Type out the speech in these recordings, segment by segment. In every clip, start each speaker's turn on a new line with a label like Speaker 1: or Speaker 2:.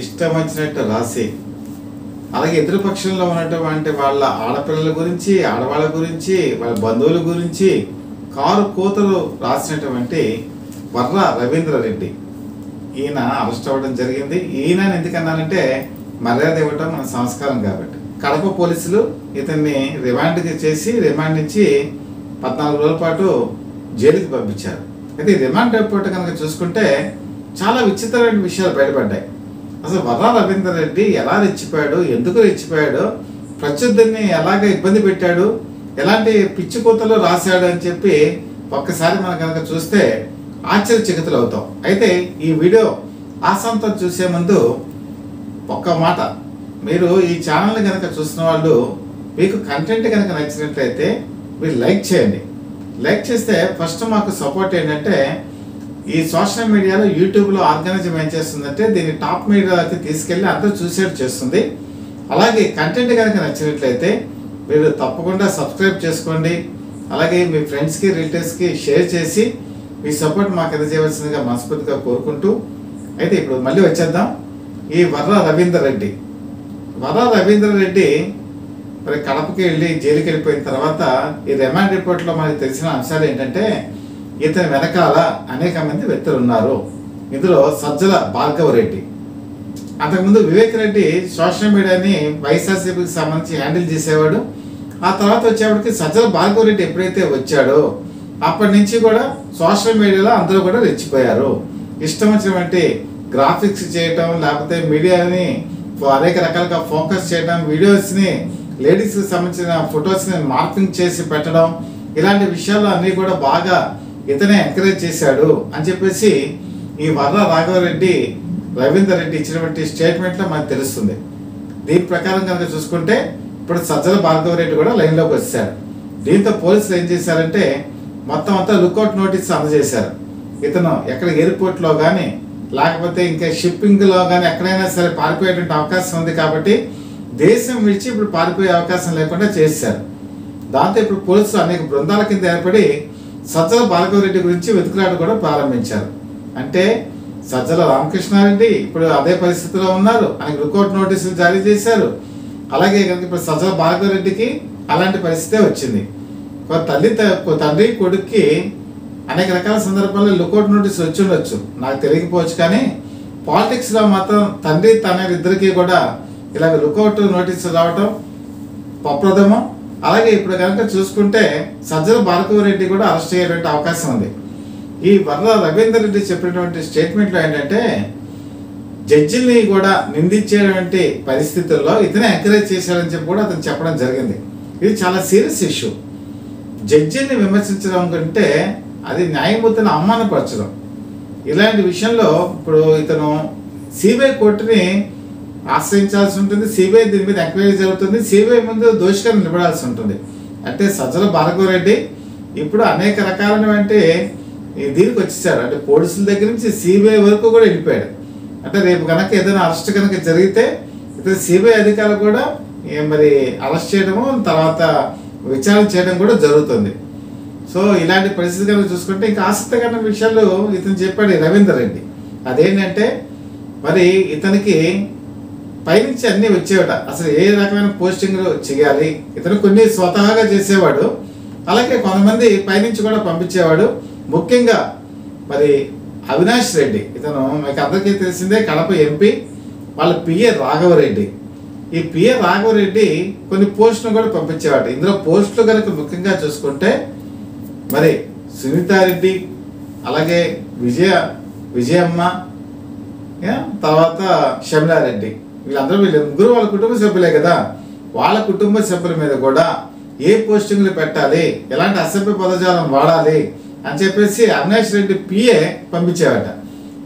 Speaker 1: ఇష్టం వచ్చినట్టు రాసి అలాగే ఎదురు పక్షంలో ఉన్నటువంటి వాళ్ళ ఆడపిల్లల గురించి, ఆడవాళ్ళ గురించి, వాళ్ళ బంధువుల గురించి కారు కూతలు రాసినటువంటి వర్ర రవీంద్రారెడ్డి ఈయన అరెస్ట్ అవ్వడం జరిగింది. ఈయన ఎందుకన్నానంటే మర్యాద ఇవ్వటం మన సంస్కారం కాబట్టి. కడప పోలీసులు ఇతన్ని రిమాండ్ నుంచి 14 రోజుల పాటు జైలుకి పంపించారు. అయితే ఈ రిమాండ్ రిపోర్ట్ కనుక చూసుకుంటే చాలా విచిత్రమైన విషయాలు బయటపడ్డాయి. అసలు వర్ర రవీంద్రారెడ్డి ఎలా రెచ్చిపోయాడు, ఎందుకు రెచ్చిపోయాడు, ప్రత్యర్థిని ఎలాగ ఇబ్బంది పెట్టాడు, ఎలాంటి పిచ్చి కూతలు రాశాడు అని చెప్పి ఒక్కసారి మనం కనుక చూస్తే ఆశ్చర్యచకితులు అవుతాం. అయితే ఈ వీడియో ఆసాంతం చూసే ముందు ఒక్క మాట, మీరు ఈ ఛానల్ని కనుక చూసిన వాళ్ళు మీకు కంటెంట్ కనుక నచ్చినట్లయితే మీరు లైక్ చేయండి. లైక్ చేస్తే ఫస్ట్ మాకు సపోర్ట్ ఏంటంటే ఈ సోషల్ మీడియాలో యూట్యూబ్లో ఆర్గనైజం ఏం చేస్తుందంటే దీన్ని టాప్ మీడియాకి తీసుకెళ్ళి అందరూ చూసేట్టు చేస్తుంది. అలాగే కంటెంట్ కనుక నచ్చినట్లయితే మీరు తప్పకుండా సబ్స్క్రైబ్ చేసుకోండి. అలాగే మీ ఫ్రెండ్స్కి, రిలేటివ్స్కి షేర్ చేసి మీ సపోర్ట్ మాకు అందజేయవలసిందిగా మనస్ఫూర్తిగా కోరుకుంటూ, అయితే ఇప్పుడు మళ్ళీ వచ్చేద్దాం. ఈ వర్ర రవీంద్రారెడ్డి మరి కడపకి వెళ్ళి జైలుకి వెళ్ళిపోయిన తర్వాత ఈ రిమాండ్ రిపోర్ట్లో మనకి తెలిసిన అంశాలు ఏంటంటే ఇతని వెనకాల అనేక మంది వ్యక్తులు ఉన్నారు. ఇందులో సజ్జల భార్గవరెడ్డి, అంతకుముందు వివేక్ రెడ్డి సోషల్ మీడియాని వైఎస్ఆర్సీపీకి సంబంధించి హ్యాండిల్ చేసేవాడు. ఆ తర్వాత వచ్చేవాడికి సజ్జల భార్గవరెడ్డి ఎప్పుడైతే వచ్చాడో అప్పటి నుంచి కూడా సోషల్ మీడియాలో అందరూ కూడా రెచ్చిపోయారు. ఇష్టం వచ్చినటువంటి గ్రాఫిక్స్ చేయటం, లేకపోతే మీడియాని అనేక రకాలుగా ఫోకస్ చేయడం, వీడియోస్ని లేడీస్కి సంబంధించిన ఫొటోస్ని మార్పింగ్ చేసి పెట్టడం, ఇలాంటి విషయాలు అన్నీ కూడా బాగా ఇతనే ఎంకరేజ్ చేశాడు అని చెప్పేసి ఈ వర్ర రవీంద్రారెడ్డి ఇచ్చినటువంటి స్టేట్మెంట్లో మనకు తెలుస్తుంది. దీని ప్రకారం కనుక చూసుకుంటే ఇప్పుడు సజ్జల భార్గవరెడ్డి కూడా లైన్లోకి వచ్చాడు. దీంతో పోలీసులు ఏం చేశారంటే మొత్తం అంతా లుకౌట్ నోటీస్ అందజేశారు. ఇతను ఎక్కడ ఎయిర్పోర్ట్లో కానీ లేకపోతే ఇంకా షిప్పింగ్లో కానీ ఎక్కడైనా సరే పారిపోయేటువంటి అవకాశం ఉంది కాబట్టి దేశం విడిచి ఇప్పుడు పారిపోయే అవకాశం లేకుండా చేశారు. దాంతో ఇప్పుడు పోలీసులు అనేక బృందాల కింద ఏర్పడి సజ్జల భార్గవరెడ్డి గురించి వెతుకులాట కూడా ప్రారంభించారు. అంటే సజ్జల రామకృష్ణారెడ్డి ఇప్పుడు అదే పరిస్థితిలో ఉన్నారు, ఆయనకు లుకౌట్ నోటీసులు జారీ చేశారు. అలాగే కనుక ఇప్పుడు సజ్జల భార్గవరెడ్డికి అలాంటి పరిస్థితే వచ్చింది. తండ్రి కొడుక్కి అనేక రకాల సందర్భాల్లో లుకౌట్ నోటీస్ వచ్చి ఉండొచ్చు, నాకు తెలియకపోవచ్చు. కానీ పాలిటిక్స్లో మాత్రం తండ్రి ఇద్దరికి కూడా ఇలాగ లుకౌట్ నోటీసు రావటం ప్రప్రథమం. అలాగే ఇప్పుడు కనుక చూసుకుంటే సజ్జల భార్గవరెడ్డి కూడా అరెస్ట్ అయ్యేటువంటి అవకాశం ఉంది. ఈ వర్ర రవీంద్రారెడ్డి చెప్పినటువంటి స్టేట్మెంట్లో ఏంటంటే జడ్జిని కూడా నిందించేటువంటి పరిస్థితుల్లో ఇతనే ఎంకరేజ్ చేశారని చెప్పి కూడా అతను చెప్పడం జరిగింది. ఇది చాలా సీరియస్ ఇష్యూ. జడ్జిని విమర్శించడం కంటే అది న్యాయమూర్తిని అవమానపరచడం. ఇలాంటి విషయంలో ఇప్పుడు ఇతను సిబిఐ కోర్టుని ఆశ్రయించాల్సి ఉంటుంది. సిబిఐ దీని మీద ఎంక్వైరీ జరుగుతుంది. సిబిఐ ముందు దోషిగా నిలబడాల్సి ఉంటుంది. అంటే సజ్జల భార్గవరెడ్డి ఇప్పుడు అనేక రకాలైనటువంటి దీనికి వచ్చేసారు. అంటే పోలీసుల దగ్గర నుంచి సిబిఐ వరకు కూడా వెళ్ళిపోయాడు. అంటే రేపు కనుక ఏదైనా అరెస్ట్ కనుక జరిగితే ఇతర సిబిఐ అధికారులు కూడా మరి అరెస్ట్ చేయడము, తర్వాత విచారణ చేయడం కూడా జరుగుతుంది. సో ఇలాంటి పరిస్థితి కనుక చూసుకుంటే ఇంకా ఆసక్తికరమైన విషయాలు ఇతను చెప్పాడు రవీంద్రారెడ్డి. అదేంటంటే మరి ఇతనికి పైనుంచి అన్నీ వచ్చేవాట, అసలు ఏ రకమైన పోస్టింగ్లు చేయాలి ఇతను కొన్ని స్వతహాగా చేసేవాడు. అలాగే కొంతమంది పైనుంచి కూడా పంపించేవాడు. ముఖ్యంగా మరి అవినాష్ రెడ్డి, ఇతను మీకు అందరికీ తెలిసిందే కడప ఎంపీ, వాళ్ళ పిఏ రాఘవరెడ్డి. ఈ పిఏ రాఘవరెడ్డి కొన్ని పోస్టులు కూడా పంపించేవాడు. ఇందులో పోస్టులు కనుక ముఖ్యంగా చూసుకుంటే మరి సునీతారెడ్డి, అలాగే విజయమ్మ, తర్వాత షమ్లారెడ్డి, వీళ్ళ ముగ్గురు వాళ్ళ కుటుంబ సభ్యులే కదా. వాళ్ళ కుటుంబ సభ్యుల మీద కూడా ఏ పోస్టింగ్లు పెట్టాలి, ఎలాంటి అసభ్య పదజాలం వాడాలి అని చెప్పేసి అవినాష్ రెడ్డి పిఏ పంపించేవాట.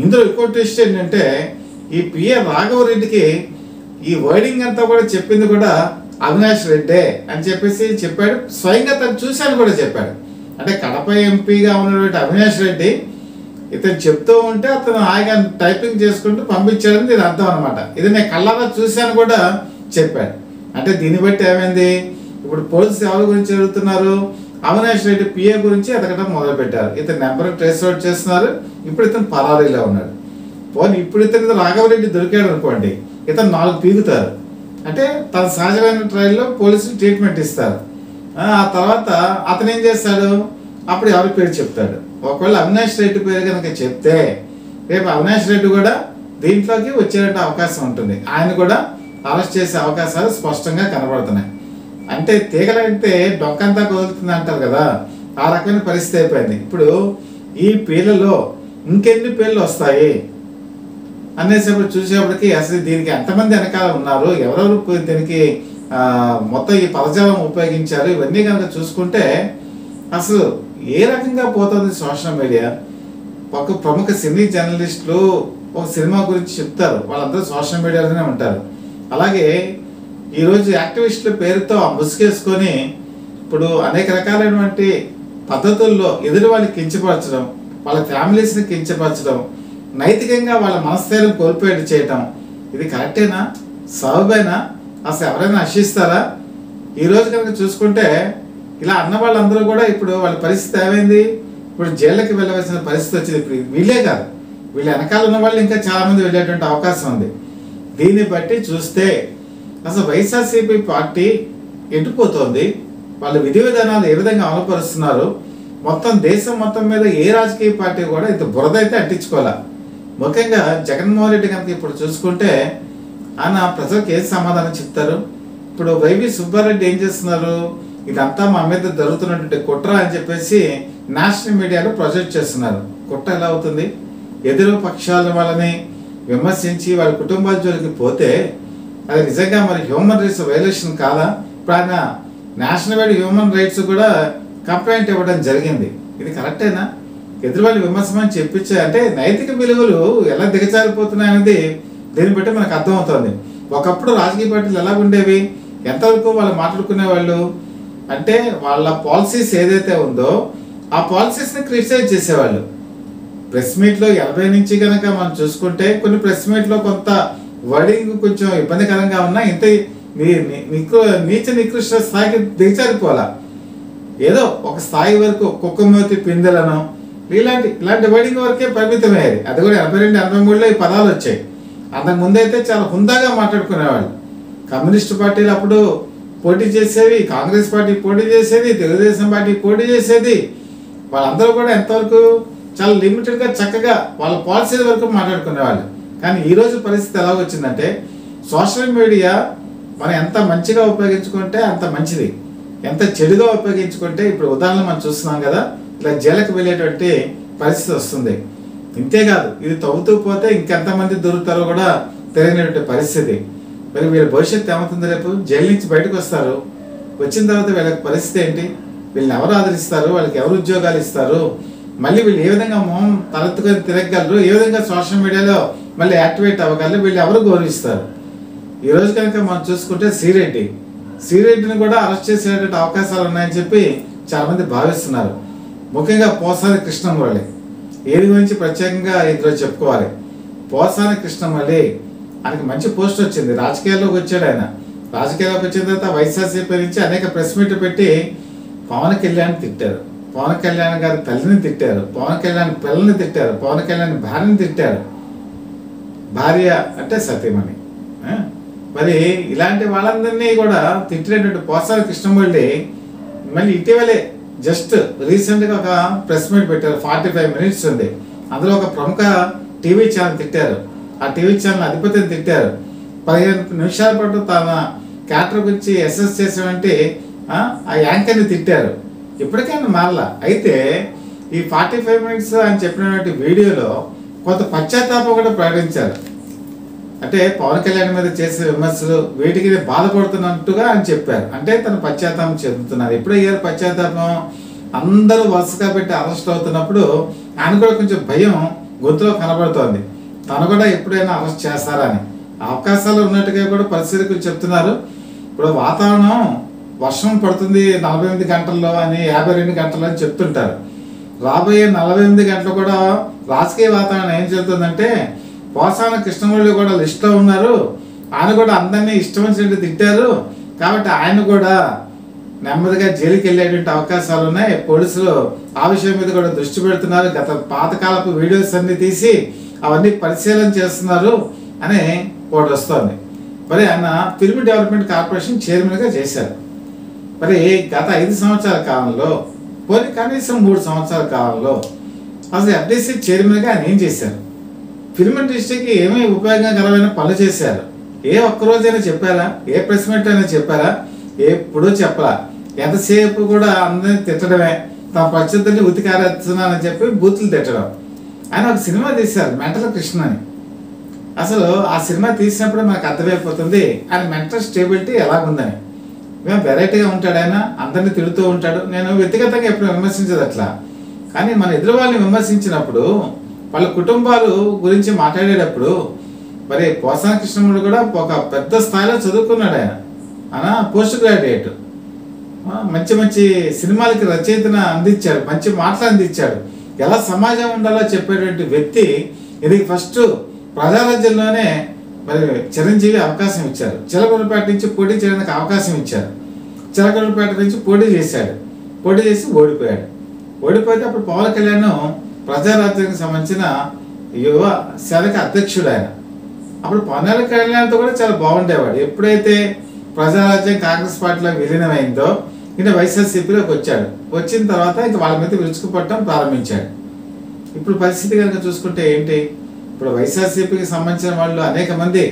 Speaker 1: ఇందులో ఇంకో ట్విస్ట్ ఏంటంటే ఈ పిఏ రాఘవరెడ్డికి ఈ వర్డింగ్ అంతా కూడా చెప్పింది కూడా అవినాష్ రెడ్డే అని చెప్పేసి చెప్పాడు. స్వయంగా తను చూశాను కూడా చెప్పాడు. అంటే కడప ఎంపీగా ఉన్నటువంటి అవినాష్ రెడ్డి ఇతను చెప్తూ ఉంటే అతను హాయిగా టైపింగ్ చేసుకుంటూ పంపించాడని దీని అర్థం అనమాట. ఇది నేను కళ్ళారా చూశాను కూడా చెప్పాడు. అంటే దీన్ని బట్టి ఏమైంది, ఇప్పుడు పోలీసు ఎవరి గురించి అడుగుతున్నారు, అవినాష్ రెడ్డి పిఏ గురించి ఎతకడం మొదలుపెట్టారు. ఇతని నెంబర్ ట్రేస్ అవుట్ చేస్తున్నారు. ఇప్పుడు ఇతను పరారీలో ఉన్నాడు. పోనీ ఇప్పుడు ఇతను రాఘవరెడ్డి దొరికాడు అనుకోండి, ఇతను 4 పీకుతారు. అంటే తన సహజమైన ట్రయల్లో పోలీసులు ట్రీట్మెంట్ ఇస్తారు. ఆ తర్వాత అతను ఏం చేస్తాడు, అప్పుడు ఎవరి పేరు చెప్తాడు. ఒకవేళ అవినాష్ రెడ్డి పేరు కనుక చెప్తే రేపు అవినాష్ రెడ్డి కూడా దీంట్లోకి వచ్చేట అవకాశం ఉంటుంది. ఆయన కూడా అరెస్ట్ చేసే అవకాశాలు స్పష్టంగా కనబడుతున్నాయి. అంటే తీగలంటే డొక్కంతా కుదురుతుంది అంటారు కదా, ఆ రకమైన పరిస్థితి అయిపోయింది. ఇప్పుడు ఈ పేర్లలో ఇంకెన్ని పేర్లు వస్తాయి అనేసేపు చూసేప్పటికి అసలు దీనికి ఎంతమంది వెనకాల ఉన్నారు, ఎవరెవరు దీనికి మొత్తం ఈ పదజాలం ఉపయోగించారు, ఇవన్నీ కనుక చూసుకుంటే అసలు ఏ రకంగా పోతుంది సోషల్ మీడియా. ఒక ప్రముఖ సినీ జర్నలిస్టులు ఒక సినిమా గురించి చెప్తారు, వాళ్ళందరూ సోషల్ మీడియాలోనే ఉంటారు. అలాగే ఈరోజు యాక్టివిస్టుల పేరుతో ముసుగేసుకొని ఇప్పుడు అనేక రకాలైనటువంటి పద్ధతుల్లో ఎదురు వాళ్ళని కించపరచడం, వాళ్ళ ఫ్యామిలీస్ని కించపరచడం, నైతికంగా వాళ్ళ మనస్థైర్యం కోల్పోయేట్టు చేయటం, ఇది కరెక్టేనా, సబబేనా, అసలు ఎవరైనా హర్షిస్తారా? ఈరోజు కనుక చూసుకుంటే ఇలా అన్న వాళ్ళందరూ కూడా ఇప్పుడు వాళ్ళ పరిస్థితి ఏమైంది, ఇప్పుడు జైళ్ళకి వెళ్ళవలసిన పరిస్థితి వచ్చింది. ఇప్పుడు వీళ్ళే కాదు, వీళ్ళ వెనకాల ఉన్న వాళ్ళు ఇంకా చాలామంది వెళ్ళేటువంటి అవకాశం ఉంది. దీన్ని బట్టి చూస్తే అసలు వైఎస్ఆర్సీపీ పార్టీ ఎటుపోతోంది, వాళ్ళ విధి విధానాలు ఏ విధంగా అమలుపరుస్తున్నారు, మొత్తం దేశం మొత్తం మీద ఏ రాజకీయ పార్టీ కూడా ఇంత బురద అయితే అంటించుకోవాలి. ముఖ్యంగా జగన్మోహన్ రెడ్డి కనుక ఇప్పుడు చూసుకుంటే ఆయన ప్రజలకు ఏం సమాధానం చెప్తారు. ఇప్పుడు వైవి సుబ్బారెడ్డి ఏం చేస్తున్నారు, ఇదంతా మా మీద జరుగుతున్నటువంటి కుట్ర అని చెప్పేసి నేషనల్ మీడియాలో ప్రొజెక్ట్ చేస్తున్నారు. కుట్ర ఎలా అవుతుంది, ఎదురు పక్షాల వాళ్ళని విమర్శించి వాళ్ళ కుటుంబాల జోలికి పోతే అది నిజంగా మరి హ్యూమన్ రైట్స్ వైలేషన్ కాదా? ఇప్పుడు ఆయన నేషనల్ వైడ్ హ్యూమన్ రైట్స్ కూడా కంప్లైంట్ ఇవ్వడం జరిగింది. ఇది కరెక్టేనా? ఎదురు వాళ్ళు విమర్శమని చెప్పించే అంటే నైతిక విలువలు ఎలా దిగజారిపోతున్నాయనేది దీన్ని బట్టి మనకు అర్థమవుతుంది. ఒకప్పుడు రాజకీయ పార్టీలు ఎలా ఉండేవి, ఎంతవరకు వాళ్ళు మాట్లాడుకునేవాళ్ళు అంటే వాళ్ళ పాలసీస్ ఏదైతే ఉందో ఆ పాలసీస్ని క్రిటిసైజ్ చేసేవాళ్ళు. ప్రెస్ మీట్లో 80 నుంచి కనుక మనం చూసుకుంటే కొన్ని ప్రెస్ మీట్లో కొంత వర్డింగ్ కొంచెం ఇబ్బందికరంగా ఉన్నా ఇంత నీచ నికృష్ట స్థాయికి దిగజారిపోవాలా. ఏదో ఒక స్థాయి వరకు కుక్కమూతి పిందెలను ఇలాంటి వర్డింగ్ వరకే పరిమితమయ్యేది. అది కూడా 82, 83లో ఈ పదాలు వచ్చాయి. అంతకు ముందైతే చాలా హుందాగా మాట్లాడుకునేవాళ్ళు. కమ్యూనిస్ట్ పార్టీలు అప్పుడు పోటీ చేసేవి, కాంగ్రెస్ పార్టీ పోటీ చేసేది, తెలుగుదేశం పార్టీ పోటీ చేసేది. వాళ్ళందరూ కూడా ఎంతవరకు చాలా లిమిటెడ్గా చక్కగా వాళ్ళ పాలసీల వరకు మాట్లాడుకునేవాళ్ళు. కానీ ఈరోజు పరిస్థితి ఎలా వచ్చిందంటే సోషల్ మీడియా మనం ఎంత మంచిగా ఉపయోగించుకుంటే అంత మంచిది, ఎంత చెడుగా ఉపయోగించుకుంటే ఇప్పుడు ఉదాహరణ మనం చూస్తున్నాం కదా, ఇలా జైలుకి వెళ్ళేటువంటి పరిస్థితి వస్తుంది. ఇంతేకాదు ఇది తవ్వుతూ పోతే ఇంకెంతమంది దొరుకుతారో కూడా తెలియనటువంటి పరిస్థితి. మరి వీళ్ళ భవిష్యత్తు ఏమవుతుంది, రేపు జైలు నుంచి బయటకు వస్తారు, వచ్చిన తర్వాత వీళ్ళకి పరిస్థితి ఏంటి, వీళ్ళని ఎవరు ఆదరిస్తారు, వాళ్ళకి ఎవరు ఉద్యోగాలు ఇస్తారు, మళ్ళీ వీళ్ళు ఏ విధంగా మొహం తలెత్తుకొని తిరగగలరు, ఏ విధంగా సోషల్ మీడియాలో మళ్ళీ యాక్టివేట్ అవ్వగలరు, వీళ్ళు ఎవరు గౌరవిస్తారు. ఈరోజు కనుక మనం చూసుకుంటే శ్రీరెడ్డిని కూడా అరెస్ట్ చేసేటువంటి అవకాశాలు ఉన్నాయని చెప్పి చాలామంది భావిస్తున్నారు. ముఖ్యంగా పోసాని కృష్ణమురళి ఏది గురించి ప్రత్యేకంగా ఇందులో చెప్పుకోవాలి. పోసాని కృష్ణమురళి ఆయనకి మంచి పోస్ట్ వచ్చింది, రాజకీయాల్లోకి వచ్చాడు. ఆయన రాజకీయాల్లోకి వచ్చిన తర్వాత వైఎస్ఆర్సీపీ నుంచి అనేక ప్రెస్ మీట్లు పెట్టి పవన్ కళ్యాణ్ తిట్టారు, పవన్ కళ్యాణ్ గారి తల్లిని తిట్టారు, పవన్ కళ్యాణ్ పిల్లల్ని తిట్టారు, పవన్ కళ్యాణ్ భార్యని తిట్టారు. భార్య అంటే సతీమణి. మరి ఇలాంటి వాళ్ళందరినీ కూడా తిట్టినటువంటి పోసాని కృష్ణమురళి మళ్ళీ ఇటీవలే జస్ట్ రీసెంట్గా ఒక ప్రెస్ మీట్ పెట్టారు, 45 minutes ఉంది. అందులో ఒక ప్రముఖ టీవీ ఛానల్ తిట్టారు, ఆ టీవీ ఛానల్ అధిపతిని తిట్టారు. 15 నిమిషాల పాటు తన క్యారెక్టర్ గురించి అసెస్ చేసేవంటి ఆ యాంకర్ని తిట్టారు. ఇప్పటికైనా మారలా. అయితే ఈ 45 minutes అని చెప్పినటువంటి వీడియోలో కొంత పశ్చాత్తాపం కూడా ప్రకటించారు. అంటే పవన్ కళ్యాణ్ మీద చేసే విమర్శలు వీటికి బాధపడుతున్నట్టుగా అని చెప్పారు. అంటే తను పశ్చాత్తాపం చెందుతున్నారు. ఎప్పుడు అయ్యారు పశ్చాత్తాపం, అందరూ వరుసగా పెట్టి అరెస్ట్ అవుతున్నప్పుడు ఆయన కూడా కొంచెం భయం గొంతులో కనబడుతోంది, తను కూడా ఎప్పుడైనా అరెస్ట్ చేస్తారని. అవకాశాలు ఉన్నట్టుగా కూడా పరిస్థితులు చెప్తున్నారు. ఇప్పుడు వాతావరణం వర్షం పడుతుంది 48 గంటల్లో అని, 52 గంటల్లో అని చెప్తుంటారు. రాబోయే 48 గంటలు కూడా రాజకీయ వాతావరణం ఏం చెబుతుందంటే పోసాని కృష్ణమురళి కూడా లిస్ట్లో ఉన్నారు, ఆయన కూడా అందరినీ ఇష్టం వచ్చినట్టు తిట్టారు, కాబట్టి ఆయన కూడా నెమ్మదిగా జైలుకి వెళ్ళేటువంటి అవకాశాలు ఉన్నాయి. పోలీసులు ఆ విషయం మీద కూడా దృష్టి పెడుతున్నారు. గత పాతకాలపు వీడియోస్ అన్ని తీసి అవన్నీ పరిశీలన చేస్తున్నారు అని ఒకటి వస్తుంది. మరి ఆయన ఫిల్మ్ డెవలప్మెంట్ కార్పొరేషన్ చైర్మన్గా చేశారు. మరి గత 5 సంవత్సరాల కాలంలో పోనీ కనీసం 3 సంవత్సరాల కాలంలో అసలు ఎఫ్డిసి చైర్మన్గా ఆయన ఏం చేశారు? ఫిల్మ్ ఇండస్ట్రీకి ఏమీ ఉపయోగకరమైన పనులు చేశారు? ఏ ఒక్కరోజైనా చెప్పారా? ఏ ప్రెస్ మీట్ అయినా చెప్పారా? ఎప్పుడూ చెప్పరా. ఎంతసేపు కూడా అందరినీ తిట్టడమే, తమ పరిస్థితుల్ని ఉతికారేస్తున్నానని చెప్పి బూతులు తిట్టడం. ఆయన ఒక సినిమా తీశారు మెంటల్ కృష్ణ అని. అసలు ఆ సినిమా తీసినప్పుడు మనకు అర్థమైపోతుంది ఆయన మెంటల్ స్టేబిలిటీ ఎలాగుందని. మేము వెరైటీగా ఉంటాడు, ఆయన అందరినీ తిడుతూ ఉంటాడు. నేను వ్యక్తిగతంగా ఎప్పుడు విమర్శించదు అట్లా, కానీ మన ఎదురు వాళ్ళని విమర్శించినప్పుడు వాళ్ళ కుటుంబాలు గురించి మాట్లాడేటప్పుడు మరి పోసాని కృష్ణమూర్తి కూడా ఒక పెద్ద స్థాయిలో చదువుకున్నాడు. ఆయన పోస్ట్ గ్రాడ్యుయేట్, మంచి మంచి సినిమాలకి రచయితను అందించాడు, మంచి మాటలు అందించాడు. ఎలా సమాజం ఉండాలో చెప్పేటువంటి వ్యక్తి. ఇది ఫస్ట్ ప్రజారాజ్యంలోనే మరి చిరంజీవి అవకాశం ఇచ్చారు. చిలకలూరిపేట నుంచి పోటీ చేయడానికి అవకాశం ఇచ్చారు. చిలకలూరిపేట నుంచి పోటీ చేశాడు, పోటీ చేసి ఓడిపోయాడు. ఓడిపోతే అప్పుడు పవన్ కళ్యాణ్ ప్రజారాజ్యానికి సంబంధించిన యువ సేనకి అధ్యక్షుడు ఆయన. అప్పుడు పవన్ కళ్యాణ్తో కూడా చాలా బాగుండేవాడు. ఎప్పుడైతే ప్రజారాజ్యం కాంగ్రెస్ పార్టీలో విలీనమైందో ఈయన వైఎస్ఆర్సీపీలోకి వచ్చాడు. వచ్చిన తర్వాత ఇంక వాళ్ళ మీద విరుచుకుపడటం ప్రారంభించాడు. ఇప్పుడు పరిస్థితి కనుక చూసుకుంటే ఏంటి, ఇప్పుడు వైఎస్ఆర్సీపీకి సంబంధించిన వాళ్ళు అనేక మంది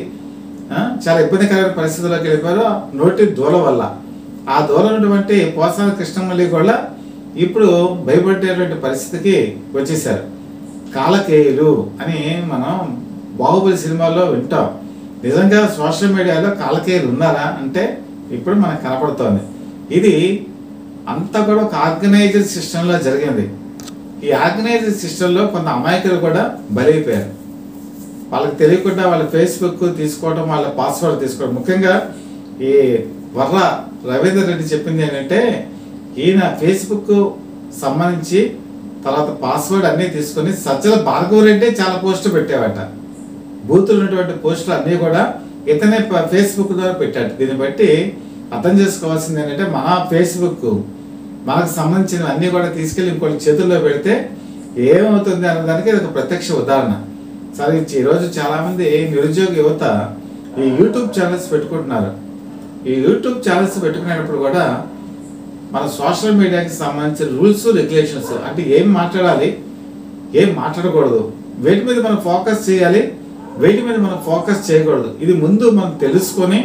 Speaker 1: చాలా ఇబ్బందికరమైన పరిస్థితుల్లోకి వెళ్ళిపోయారు నోటి దూల వల్ల. ఆ దూల ఉన్నటువంటి పోసాని కృష్ణమల్లి కూడా ఇప్పుడు భయపడేటువంటి పరిస్థితికి వచ్చేసారు. కాలకేయులు అని మనం బాహుబలి సినిమాల్లో వింటాం. నిజంగా సోషల్ మీడియాలో కాలకేయులు ఉన్నారా అంటే ఇప్పుడు మనకు కనపడుతోంది. ఇది అంతా కూడా ఒక ఆర్గనైజ్డ్ సిస్టంలో జరిగింది. ఈ ఆర్గనైజ్డ్ సిస్టంలో కొంత అమాయకులు కూడా బలైపోయారు. వాళ్ళకి తెలియకుండా వాళ్ళ ఫేస్బుక్ తీసుకోవడం, వాళ్ళ పాస్వర్డ్ తీసుకోవడం. ముఖ్యంగా ఈ వర్ర రవీందర్ రెడ్డి చెప్పింది ఏంటంటే ఈయన ఫేస్బుక్ సంబంధించి తర్వాత పాస్వర్డ్ అన్నీ తీసుకొని సజ్జల భార్గవరెడ్డి చాలా పోస్టులు పెట్టేవాట. బూతులు ఉన్నటువంటి పోస్టులు అన్నీ కూడా ఇతనే ఫేస్బుక్ ద్వారా పెట్టాడు. దీన్ని బట్టి అర్థం చేసుకోవాల్సింది ఏంటంటే మన ఫేస్బుక్ మనకు సంబంధించిన అన్నీ కూడా తీసుకెళ్ళి ఇంకోటి చేతుల్లో పెడితే ఏమవుతుంది అన్నదానికి ఇది ఒక ప్రత్యక్ష ఉదాహరణ. సరే, ఈరోజు చాలామంది నిరుద్యోగ యువత ఈ యూట్యూబ్ ఛానల్స్ పెట్టుకుంటున్నారు. ఈ యూట్యూబ్ ఛానల్స్ పెట్టుకునేటప్పుడు కూడా మన సోషల్ మీడియాకి సంబంధించిన రూల్స్ రెగ్యులేషన్స్ అంటే ఏం మాట్లాడాలి, ఏం మాట్లాడకూడదు, వేటి మీద మనం ఫోకస్ చేయాలి, వేటి మీద మనం ఫోకస్ చేయకూడదు, ఇది ముందు మనం తెలుసుకొని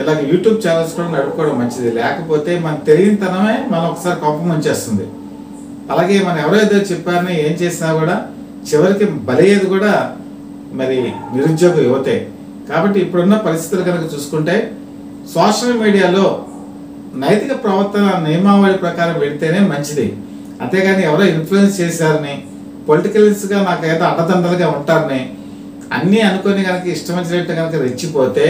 Speaker 1: ఇలాగ యూట్యూబ్ ఛానల్స్ కూడా నడుపుకోవడం మంచిది. లేకపోతే మన తెలియనితనమే మనం ఒకసారి కోపం వచ్చేస్తుంది. అలాగే మనం ఎవరైతే చెప్పారని ఏం చేసినా కూడా చివరికి బలయ్యేది కూడా మరి నిరుద్యోగ యువతే. కాబట్టి ఇప్పుడున్న పరిస్థితులు కనుక చూసుకుంటే సోషల్ మీడియాలో నైతిక ప్రవర్తన నియమావళి ప్రకారం పెడితేనే మంచిది. అంతేగాని ఎవరో ఇన్ఫ్లుయెన్స్ చేశారని, పొలిటికల్స్గా నాకు ఏదో అండదండలుగా ఉంటారని అన్నీ అనుకొని కనుక ఇష్టం వచ్చినట్టు కనుక రెచ్చిపోతే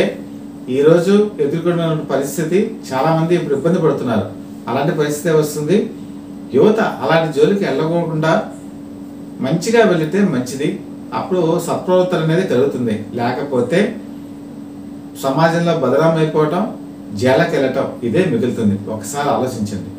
Speaker 1: ఈరోజు ఎదుర్కొన్న పరిస్థితి చాలామంది ఇప్పుడు ఇబ్బంది పడుతున్నారు. అలాంటి పరిస్థితి వస్తుంది. యువత అలాంటి జోలికి వెళ్ళకుండా మంచిగా వెళితే మంచిది. అప్పుడు సత్ప్రవర్తన అనేది కలుగుతుంది. లేకపోతే సమాజంలో బదనాం అయిపోవటం, జైలుకి వెళ్ళటం ఇదే మిగులుతుంది. ఒకసారి ఆలోచించండి.